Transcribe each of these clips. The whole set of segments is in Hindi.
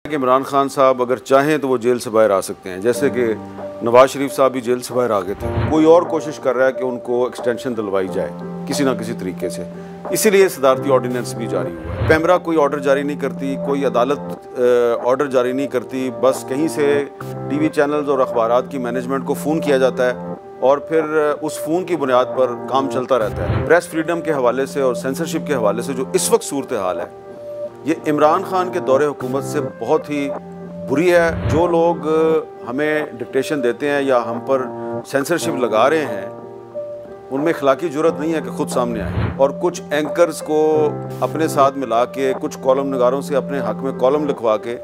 कि इमरान खान साहब अगर चाहें तो वो जेल से बाहर आ सकते हैं, जैसे कि नवाज शरीफ साहब भी जेल से बाहर आ गए थे। कोई और कोशिश कर रहा है कि उनको एक्सटेंशन दिलवाई जाए किसी ना किसी तरीके से, इसीलिए सदारती ऑर्डिनेंस भी जारी हुआ है। पैमरा कोई ऑर्डर जारी नहीं करती, कोई अदालत ऑर्डर जारी नहीं करती, बस कहीं से टीवी चैनल्स और अखबारात की मैनेजमेंट को फ़ोन किया जाता है और फिर उस फ़ोन की बुनियाद पर काम चलता रहता है। प्रेस फ्रीडम के हवाले से और सेंसरशिप के हवाले से जो इस वक्त सूरत हाल है, ये इमरान खान के दौरे हुकूमत से बहुत ही बुरी है। जो लोग हमें डिक्टेशन देते हैं या हम पर सेंसरशिप लगा रहे हैं, उनमें अखलाकी जुर्रत नहीं है कि खुद सामने आए और कुछ एंकर्स को अपने साथ मिला के, कुछ कॉलम नगारों से अपने हक में कॉलम लिखवा के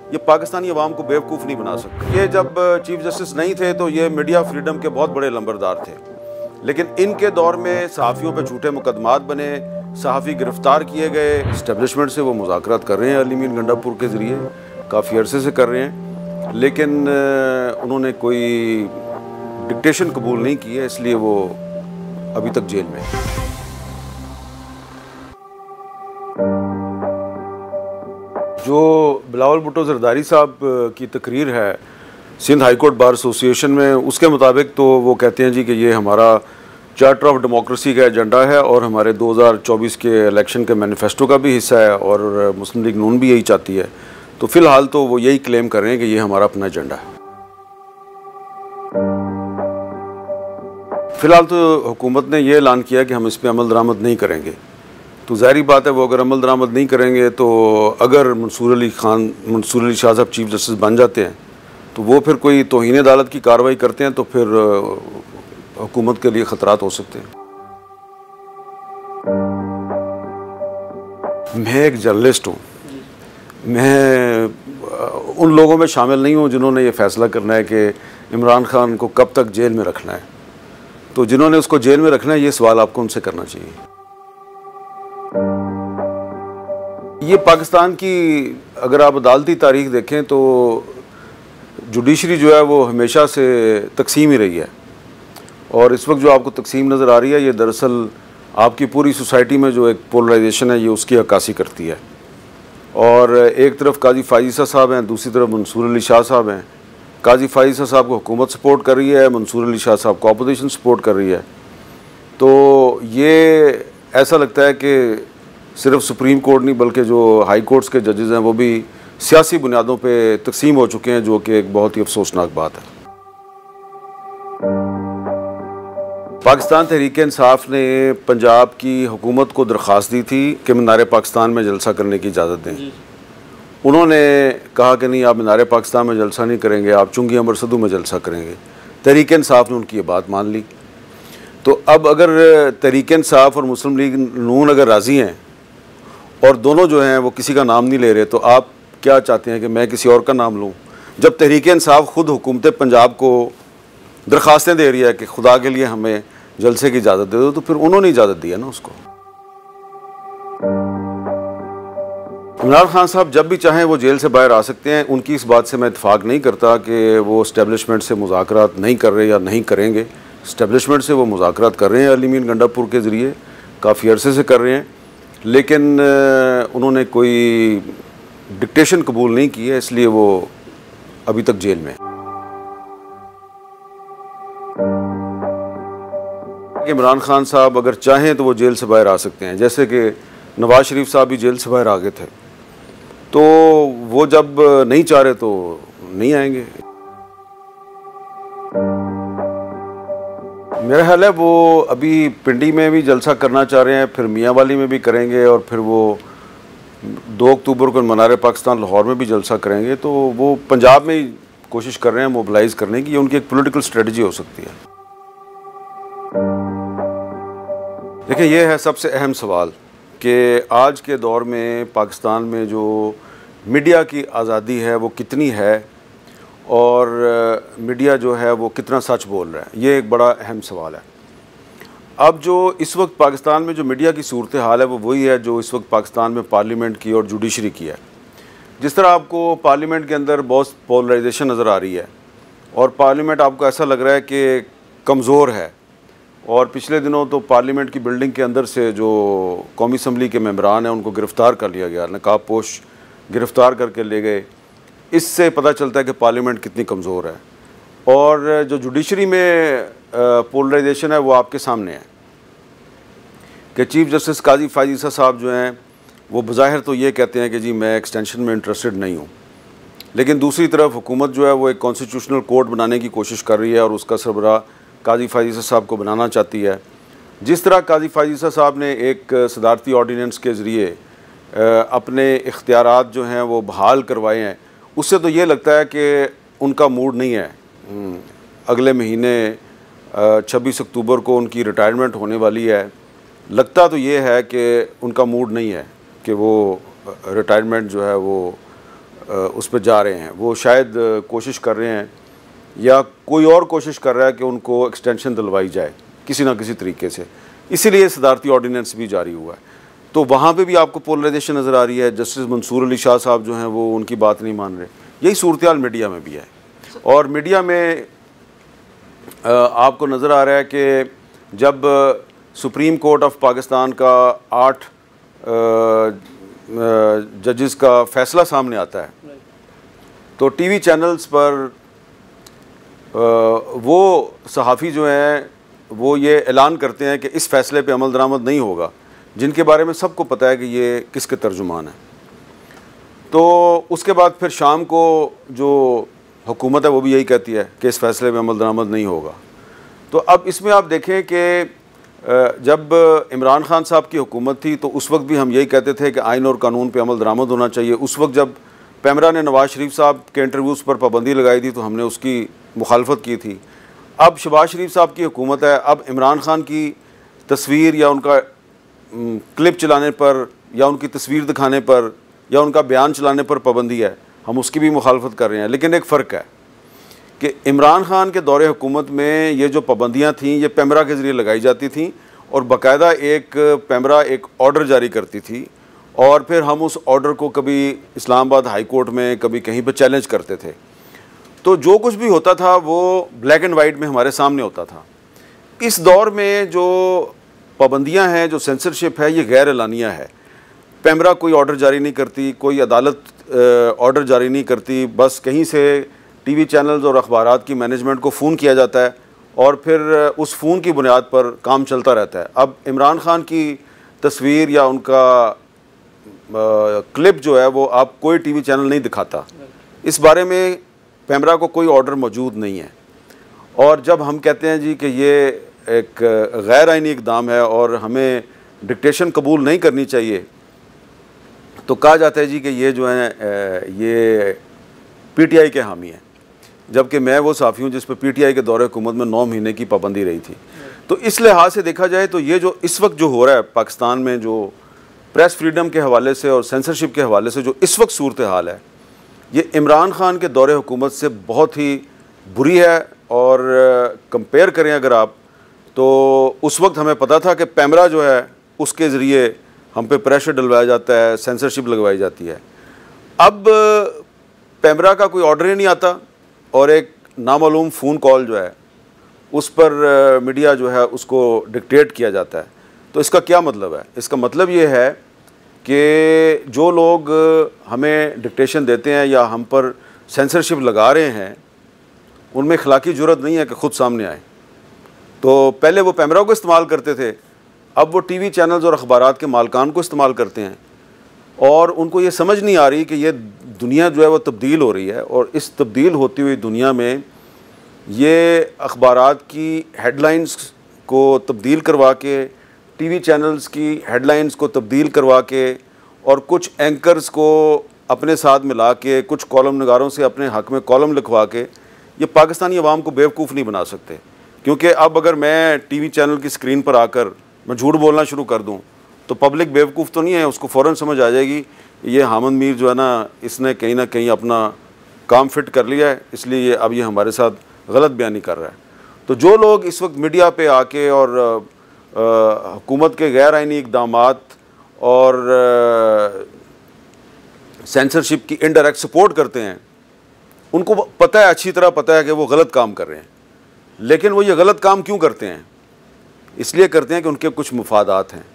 ये पाकिस्तानी अवाम को बेवकूफ़ नहीं बना सकते। ये जब चीफ जस्टिस नहीं थे तो ये मीडिया फ्रीडम के बहुत बड़े लंबरदार थे, लेकिन इनके दौर में सहाफ़ियों पर झूठे मुकदमात बने, सहाफ़ी गिरफ्तार किए गए। इस्टेब्लिशमेंट से वो मुज़ाकरात कर रहे हैं अली मीन गंडापुर के ज़रिए, काफ़ी अरसे से कर रहे हैं, लेकिन उन्होंने कोई डिक्टेशन कबूल नहीं की है, इसलिए वो अभी तक जेल में है। जो बिलावल भुट्टो जरदारी साहब की तकरीर है Sindh High Court Bar Association में, उसके मुताबिक तो वो कहते हैं जी कि ये हमारा चार्टर ऑफ डेमोक्रेसी का एजेंडा है और हमारे 2024 के इलेक्शन के मैनिफेस्टो का भी हिस्सा है और मुस्लिम लीग नून भी यही चाहती है। तो फ़िलहाल तो वो यही क्लेम कर रहे हैं कि ये हमारा अपना एजेंडा है। फ़िलहाल तो हुकूमत ने ये ऐलान किया कि हम इस पर अमल दरामद नहीं करेंगे, तो ज़ाहिर बात है वो अगर अमल दरामद नहीं करेंगे तो अगर मंसूर अली शाह साहब चीफ जस्टिस बन जाते हैं तो वो फिर कोई तौहीन अदालत की कार्रवाई करते हैं तो फिर हुकूमत के लिए ख़तरात हो सकते हैं। मैं एक जर्नलिस्ट हूँ, मैं उन लोगों में शामिल नहीं हूँ जिन्होंने ये फ़ैसला करना है कि इमरान खान को कब तक जेल में रखना है। तो जिन्होंने उसको जेल में रखना है, ये सवाल आपको उनसे करना चाहिए। ये पाकिस्तान की अगर आप अदालती तारीख देखें तो जुडिशरी जो है वो हमेशा से तकसीम ही रही है और इस वक्त जो आपको तकसीम नज़र आ रही है, ये दरअसल आपकी पूरी सोसाइटी में जो एक पोलराइजेशन है ये उसकी अक्कासी करती है। और एक तरफ काजी फायज़ ईसा साहब हैं, दूसरी तरफ मंसूर अली शाह साहब हैं। काजी फायज़ ईसा साहब को हुकूमत सपोर्ट कर रही है, मंसूर अली शाह साहब को अपोजिशन सपोर्ट कर रही है। तो ये ऐसा लगता है कि सिर्फ सुप्रीम कोर्ट नहीं बल्कि जो हाई कोर्ट्स के जजेज़ हैं वो भी सियासी बुनियादों पे तकसीम हो चुके हैं, जो कि एक बहुत ही अफसोसनाक बात है। पाकिस्तान तहरीक इंसाफ ने पंजाब की हुकूमत को दरख्वास्त दी थी कि मीनार पाकिस्तान में जलसा करने की इजाज़त दें। उन्होंने कहा कि नहीं, आप मीनार पाकिस्तान में जलसा नहीं करेंगे, आप चुंगी अमर सदू में जलसा करेंगे। तहरीक इंसाफ ने उनकी ये बात मान ली। तो अब अगर तहरीक इंसाफ और मुस्लिम लीग नून अगर राज़ी हैं और दोनों जो हैं वो किसी का नाम नहीं ले रहे, तो आप क्या चाहते हैं कि मैं किसी और का नाम लूँ? जब तहरीक इंसाफ खुद हुकूमत पंजाब को दरख्वास्तें दे रही है कि खुदा के लिए हमें जलसे की इजाज़त दे दो, तो फिर उन्होंने इजाज़त दी है ना उसको। इमरान खान साहब जब भी चाहें वो जेल से बाहर आ सकते हैं। उनकी इस बात से मैं इत्फाक नहीं करता कि वो इस्टेब्लिशमेंट से मुज़ाकरात नहीं कर रहे या नहीं करेंगे। इस्टेब्लिशमेंट से वो मुज़ाकरात कर रहे हैं अली मीन गंडापुर के ज़रिए, काफ़ी अरसे से कर रहे हैं, लेकिन उन्होंने कोई डिक्टेशन कबूल नहीं की है, इसलिए वो अभी तक जेल में है। इमरान खान साहब अगर चाहें तो वो जेल से बाहर आ सकते हैं, जैसे कि नवाज शरीफ साहब भी जेल से बाहर आ गए थे। तो वो जब नहीं चाह रहे तो नहीं आएंगे। मेरा ख्याल है वो अभी पिंडी में भी जलसा करना चाह रहे हैं, फिर मियांवाली में भी करेंगे और फिर वो 2 अक्टूबर को मीनार पाकिस्तान लाहौर में भी जलसा करेंगे। तो वो पंजाब में ही कोशिश कर रहे हैं मोबिलाइज़ करने की। ये उनकी एक पॉलिटिकल स्ट्रेटजी हो सकती है। देखिए, ये है सबसे अहम सवाल कि आज के दौर में पाकिस्तान में जो मीडिया की आज़ादी है वो कितनी है और मीडिया जो है वो कितना सच बोल रहा है। ये एक बड़ा अहम सवाल है। अब जो इस वक्त पाकिस्तान में जो मीडिया की सूरत हाल है वो वही है जो इस वक्त पाकिस्तान में पार्लियामेंट की और जुडिशरी की है। जिस तरह आपको पार्लियामेंट के अंदर बहुत पोलराइजेशन नज़र आ रही है और पार्लियामेंट आपको ऐसा लग रहा है कि कमज़ोर है, और पिछले दिनों तो पार्लियामेंट की बिल्डिंग के अंदर से जो कौमी असम्बली के मेंबरान हैं उनको गिरफ़्तार कर लिया गया, नकाब पोश गिरफ़्तार करके ले गए इससे पता चलता है कि पार्लियामेंट कितनी कमज़ोर है। और जो जुडिशरी में पोलराइजेशन है वो आपके सामने है कि चीफ़ जस्टिस काजी फायद ईसा साहब जो हैं वो बज़ाहिर तो ये कहते हैं कि जी मैं एक्सटेंशन में इंटरेस्टेड नहीं हूँ, लेकिन दूसरी तरफ हुकूमत जो है वो एक कॉन्स्टिट्यूशनल कोर्ट बनाने की कोशिश कर रही है और उसका सरबराह काजी फायद ईसा साहब को बनाना चाहती है। जिस तरह काजी फायद ईसा साहब ने एक सदारती ऑर्डीनेंस के ज़रिए अपने इख्तियारात जो हैं वो बहाल करवाए हैं, उससे तो ये लगता है कि उनका मूड नहीं है। अगले महीने 26 अक्टूबर को उनकी रिटायरमेंट होने वाली है। लगता तो ये है कि उनका मूड नहीं है कि वो रिटायरमेंट जो है वो उस पर जा रहे हैं। वो शायद कोशिश कर रहे हैं या कोई और कोशिश कर रहा है कि उनको एक्सटेंशन दिलवाई जाए किसी ना किसी तरीके से, इसीलिए सदारती ऑर्डीनेंस भी जारी हुआ है। तो वहाँ पे भी आपको पोलराइजेशन नज़र आ रही है। जस्टिस मंसूर अली शाह साहब जो हैं वो उनकी बात नहीं मान रहे। यही सूरत हाल मीडिया में भी है, और मीडिया में आपको नज़र आ रहा है कि जब सुप्रीम कोर्ट ऑफ पाकिस्तान का 8 जजेस का फ़ैसला सामने आता है तो टीवी चैनल्स पर वो सहाफ़ी जो हैं वो ये ऐलान करते हैं कि इस फ़ैसले पे अमल दरामद नहीं होगा, जिनके बारे में सबको पता है कि ये किसके तर्जुमान है। तो उसके बाद फिर शाम को जो हुकूमत है वो भी यही कहती है कि इस फ़ैसले पे अमल दरामद नहीं होगा। तो अब इसमें आप देखें कि जब इमरान खान साहब की हुकूमत थी तो उस वक्त भी हम यही कहते थे कि आइन और कानून पे अमल दरामद होना चाहिए। उस वक्त जब पैमरा ने नवाज़ शरीफ साहब के इंटरव्यूज़ पर पाबंदी लगाई थी तो हमने उसकी मुखालफत की थी। अब शहबाज शरीफ साहब की हुकूमत है, अब इमरान खान की तस्वीर या उनका क्लिप चलाने पर या उनकी तस्वीर दिखाने पर या उनका बयान चलाने पर पाबंदी है, हम उसकी भी मुखालफत कर रहे हैं। लेकिन एक फ़र्क है कि इमरान खान के दौरे हुकूमत में ये जो पाबंदियाँ थीं ये पैमरा के ज़रिए लगाई जाती थीं और बाकायदा एक पैमरा एक ऑर्डर जारी करती थी और फिर हम उस ऑर्डर को कभी इस्लामाबाद हाई कोर्ट में कभी कहीं पर चैलेंज करते थे। तो जो कुछ भी होता था वो ब्लैक एंड वाइट में हमारे सामने होता था। इस दौर में जो पाबंदियाँ हैं, जो सेंसरशिप है, ये गैर एलानिया है। पैमरा कोई ऑर्डर जारी नहीं करती, कोई अदालत ऑर्डर जारी नहीं करती, बस कहीं से टीवी चैनल्स और अखबारात की मैनेजमेंट को फ़ोन किया जाता है और फिर उस फ़ोन की बुनियाद पर काम चलता रहता है। अब इमरान खान की तस्वीर या उनका क्लिप जो है वो आप कोई टीवी चैनल नहीं दिखाता, इस बारे में पैमरा को कोई ऑर्डर मौजूद नहीं है। और जब हम कहते हैं जी कि ये एक गैर आइनी इक़दाम है और हमें डिक्टेशन कबूल नहीं करनी चाहिए, तो कहा जाता है जी कि ये जो है ये पीटीआई के हामी हैं, जबकि मैं वो साफ़ी हूँ जिस पर पीटीआई के दौरे हुकूमत में 9 महीने की पाबंदी रही थी। तो इस लिहाज से देखा जाए तो ये जो इस वक्त जो हो रहा है पाकिस्तान में, जो प्रेस फ्रीडम के हवाले से और सेंसरशिप के हवाले से जो इस वक्त सूरत हाल है, ये इमरान खान के दौरे हुकूमत से बहुत ही बुरी है। और कंपेयर करें अगर आप, तो उस वक्त हमें पता था कि पैमरा जो है उसके ज़रिए हम पे प्रेशर डलवाया जाता है, सेंसरशिप लगवाई जाती है। अब पैमरा का कोई ऑर्डर ही नहीं आता और एक नामालूम फ़ोन कॉल जो है उस पर मीडिया जो है उसको डिक्टेट किया जाता है। तो इसका क्या मतलब है? इसका मतलब ये है कि जो लोग हमें डिक्टेशन देते हैं या हम पर सेंसरशिप लगा रहे हैं उनमें अखलाकी जुर्रत नहीं है कि ख़ुद सामने आए। तो पहले वो पैमरा को इस्तेमाल करते थे, अब वो टीवी चैनल्स और अखबारात के मालकान को इस्तेमाल करते हैं और उनको ये समझ नहीं आ रही कि ये दुनिया जो है वो तब्दील हो रही है और इस तब्दील होती हुई दुनिया में ये अखबारात की हेडलाइंस को तब्दील करवा के, टीवी चैनल्स की हेडलाइंस को तब्दील करवा के और कुछ एंकर्स को अपने साथ मिला के, कुछ कॉलम नगारों से अपने हक़ में कॉलम लिखवा के ये पाकिस्तानी अवाम को बेवकूफ़ नहीं बना सकते। क्योंकि अब अगर मैं टीवी चैनल की स्क्रीन पर आकर मैं झूठ बोलना शुरू कर दूं तो पब्लिक बेवकूफ़ तो नहीं है, उसको फ़ौरन समझ आ जाएगी ये हामिद मीर जो है ना, इसने कहीं ना कहीं अपना काम फिट कर लिया है, इसलिए अब ये हमारे साथ गलत बयानी कर रहा है। तो जो लोग इस वक्त मीडिया पे आके और हुकूमत के गैर आइनी इक़दामात और सेंसरशिप की इनडायरेक्ट सपोर्ट करते हैं, उनको पता है, अच्छी तरह पता है कि वो गलत काम कर रहे हैं। लेकिन वो ये गलत काम क्यों करते हैं? इसलिए करते हैं कि उनके कुछ मुफादात हैं।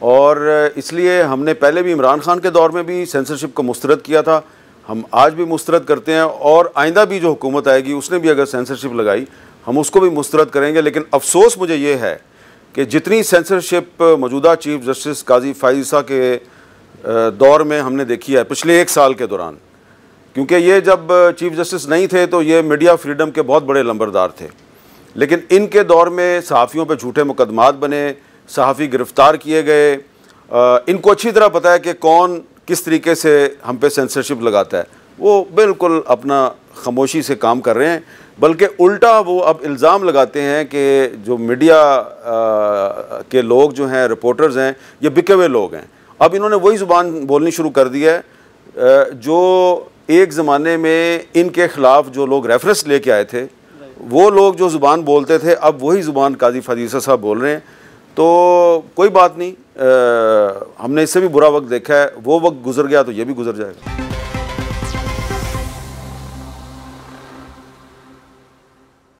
और इसलिए हमने पहले भी इमरान खान के दौर में भी सेंसरशिप को मुस्तरद किया था। हम आज भी मुस्तरद करते हैं, और आइंदा भी जो हुकूमत आएगी उसने भी अगर सेंसरशिप लगाई हम उसको भी मुस्तरद करेंगे। लेकिन अफसोस मुझे ये है कि जितनी सेंसरशिप मौजूदा चीफ जस्टिस काजी फाइज ईसा के दौर में हमने देखी है पिछले 1 साल के दौरान, क्योंकि ये जब चीफ जस्टिस नहीं थे तो ये मीडिया फ्रीडम के बहुत बड़े लंबरदार थे, लेकिन इनके दौर में सहाफ़ियों पे झूठे मुकदमात बने, सहाफ़ी गिरफ़्तार किए गए। इनको अच्छी तरह पता है कि कौन किस तरीके से हम पे सेंसरशिप लगाता है। वो बिल्कुल अपना खामोशी से काम कर रहे हैं, बल्कि उल्टा वो अब इल्ज़ाम लगाते हैं कि जो मीडिया के लोग जो हैं, रिपोर्टर्स हैं, ये बिके हुए लोग हैं। अब इन्होंने वही ज़ुबान बोलनी शुरू कर दी है जो एक ज़माने में इनके ख़िलाफ़ जो लोग रेफरेंस लेके आए थे, वो लोग जो ज़ुबान बोलते थे, अब वही ज़ुबान काजी फाइज ईसा साहब बोल रहे हैं। तो कोई बात नहीं, हमने इससे भी बुरा वक्त देखा है, वो वक्त गुजर गया तो ये भी गुजर जाएगा।